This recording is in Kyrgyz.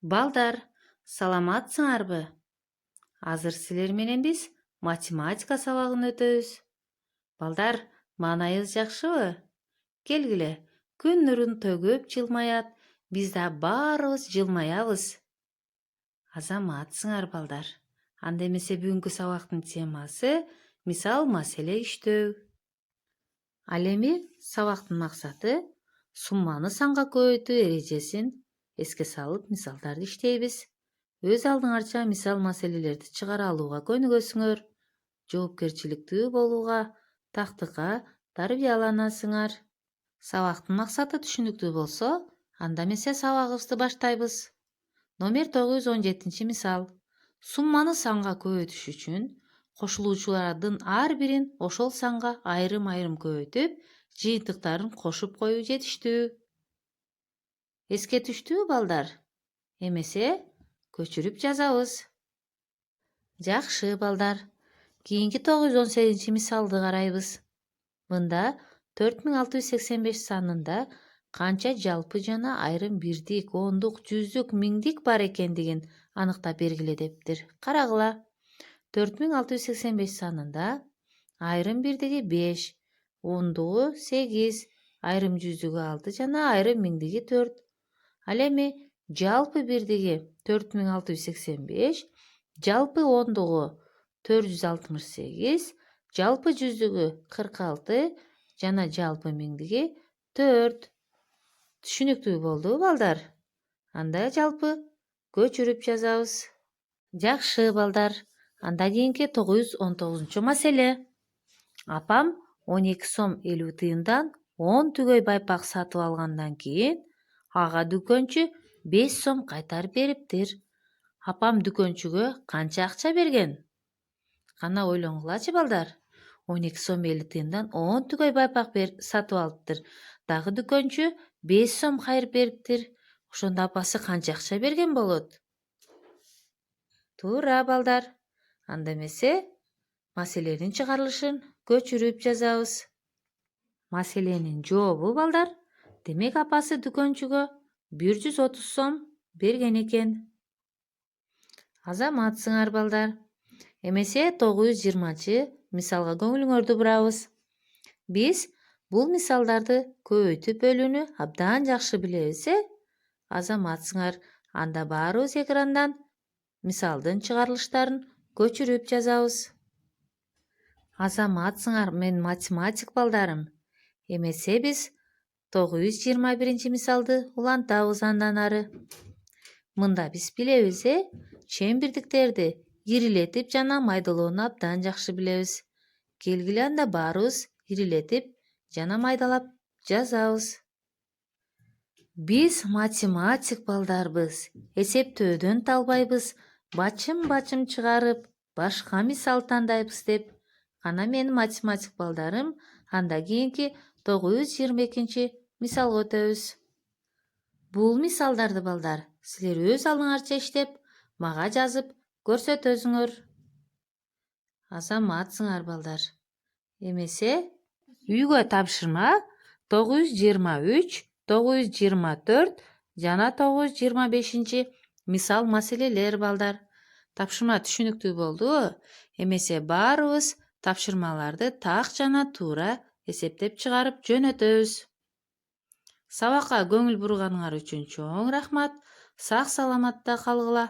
Балдар, саламатсыңарбы? Азыр силер менен биз математика сабагын өтөбүз. Балдар, маанайыбыз жакшыбы? Келгиле, күн нурун төгүп жылмаят, биз да баарыбыз жылмаябыз. Азаматсыңар балдар. Анда эмесе бүгүнкү сабактын темасы мисал маселе иштөө. Ал эми сабактын максаты сумманы санга көбөйтүү эрежесин эске салып мисалдарды иштейбиз. Өз алдыңарча мисал маселелерди чыгара алууга көнүгөсүңөр, жоопкерчиликтүү болууга, тактыкка тарбияланасыңар. Сабактын максаты түшүнүктүү болсо, анда эмесе сабагыбызды баштайбыз. Номер 917 мисал. Сумманы санга көбөйтүш үчүн кошулуучулардын ар бирин ошол санга айрым-айрым көбөйтүп, жыйынтыктарын кошуп коюу жетиштүү. Эске түштүбү балдар? Эмесе көчүрүп жазабыз. Жакшы балдар. Кийинки 918 мисалды карайбыз. Мында 4685 санында канча жалпы жана айрым бирдик, ондук, жүздүк, миңдик бар экендигин аныктап бергиле дептир. Карагыла. 4685 санында айрым бирдиги 5, ондугу 8, айрым жүздүгү 6 жана айрым миңдиги 4. Ал эми жалпы бирдиги 4685, жалпы ондугу 468, жалпы жүздүгү 46 жана жалпы миңдиги 4. Түшүнүктүү болдубу балдар? Анда жалпы көчүрүп жазабыз. Жакшы балдар. Анда кийинки 919 маселе. Апам 12 сом 50 тыйындан 10 түгөй байпак сатып алгандан кийин ага дүкөнчү 5 сом кайтарып бериптир. Апам дүкөнчүгө канча акча берген? Кана ойлоңгулачы балдар. 12 сом 50 тыйындан 10 түгөй байпак сатып алыптыр. Дагы дүкөнчү 5 сом кайрып бериптир. Ошондо апасы канча акча берген болот? Туура балдар. Анда эмесе маселенин чыгарылышын көчүрүп жазабыз. Маселенин жообу балдар. Демек апасы дүкөнчүгө 130 сом берген экен. Азаматсыңар балдар. Эмесе 920 мисалга көңүлүңөрдү бурабыз. Биз бул мисалдарды көбөйтүп бөлүүнү абдан жакшы билебиз, Азаматсыңар. Анда баарыбыз экрандан мисалдын чыгарылыштарын көчүрүп жазабыз. Азаматсыңар, мен математик балдарым. Эмесе биз 921 мисалды улантабыз андан ары. Мында биз билебиз, чембирдиктерди ирилетип жана майдалоону абдан жакшы билебиз. Келгиле анда баарыбыз ирилетип жана майдалап жазабыз. Биз математик балдарбыз. Эсептөөдөн талбайбыз. Бачым чыгарып, башка мисал тандайбыз деп. Кана менин математик балдарым, анда кийинки 922 мисалга өтөбүз. Бул мисалдарды балдар, силер өз алдыңарча иштеп, мага жазып көрсөтөсүңөр. Азаматсыңар балдар. Эмесе үйгө тапшырма 923, 924 жана 925 мисал маселелер балдар. Тапшырма түшүнүктүү болдубу? Эмесе баарыбыз тапшырмаларды так жана туура эсептеп чыгарып жөнөтөбүз. Сабакка көңүл бурганыңар үчүн чоң рахмат. Сак саламатта калгыла.